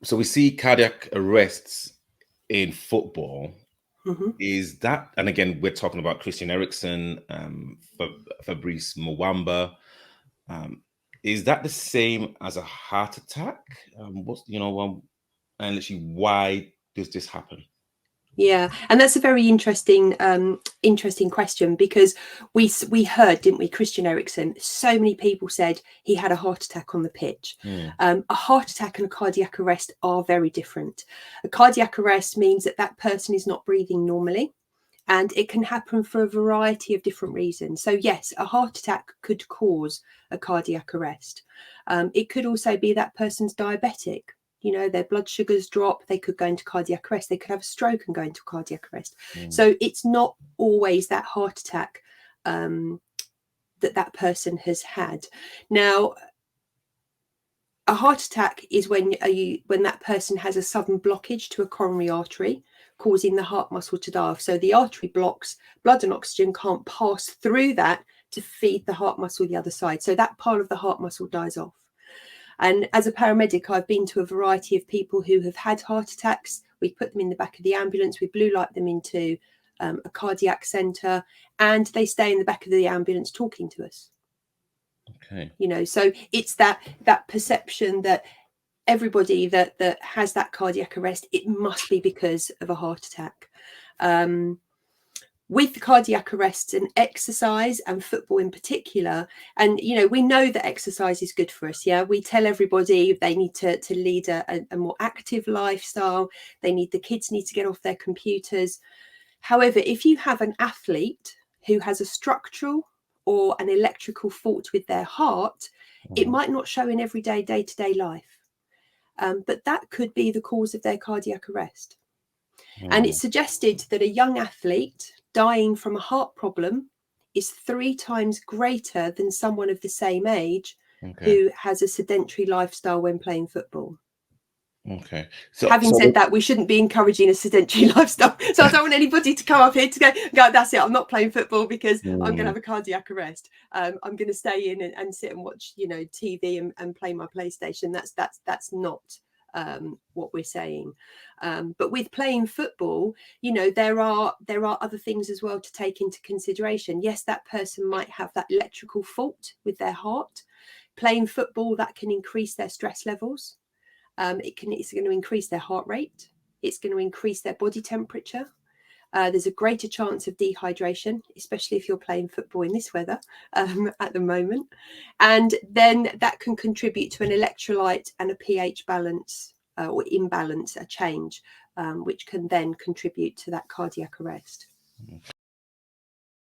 So we see cardiac arrests in football. Hmm. Is that, and again, we're talking about Christian Eriksen, Fabrice Mwamba. Um, is that the same as a heart attack? And literally, why does this happen? Yeah, and that's a very interesting question, because we heard, didn't we, Christian Eriksen? So many people said he had a heart attack on the pitch. Mm. A heart attack and a cardiac arrest are very different. A cardiac arrest means that that person is not breathing normally, and it can happen for a variety of different reasons. So yes, a heart attack could cause a cardiac arrest. It could also be that person's diabetic. Their blood sugars drop, they could go into cardiac arrest, they could have a stroke and go into cardiac arrest. Mm. So it's not always that heart attack that person has had. Now, a heart attack is when that person has a sudden blockage to a coronary artery, causing the heart muscle to die off. So the artery blocks, blood and oxygen can't pass through that to feed the heart muscle the other side. So that part of the heart muscle dies off. And as a paramedic, I've been to a variety of people who have had heart attacks. We put them in the back of the ambulance, we blue light them into a cardiac centre, and they stay in the back of the ambulance talking to us. Okay. So it's that perception that everybody that has that cardiac arrest, it must be because of a heart attack. With cardiac arrests and exercise, and football in particular, and we know that exercise is good for us. Yeah, we tell everybody they need to lead a more active lifestyle. The kids need to get off their computers. However, if you have an athlete who has a structural or an electrical fault with their heart, it might not show in everyday day-to-day life, but that could be the cause of their cardiac arrest. And it's suggested that a young athlete dying from a heart problem is 3 times greater than someone of the same age who has a sedentary lifestyle when playing football. Okay. Having said that, we shouldn't be encouraging a sedentary lifestyle. So I don't want anybody to come up here to go, that's it, I'm not playing football because I'm going to have a cardiac arrest. I'm going to stay in and sit and watch, TV and play my PlayStation. That's not what we're saying. But with playing football, there are other things as well to take into consideration. Yes, that person might have that electrical fault with their heart. Playing football, that can increase their stress levels. It's going to increase their heart rate. It's going to increase their body temperature. There's a greater chance of dehydration, especially if you're playing football in this weather at the moment. And then that can contribute to an electrolyte and a pH balance or imbalance, a change, which can then contribute to that cardiac arrest.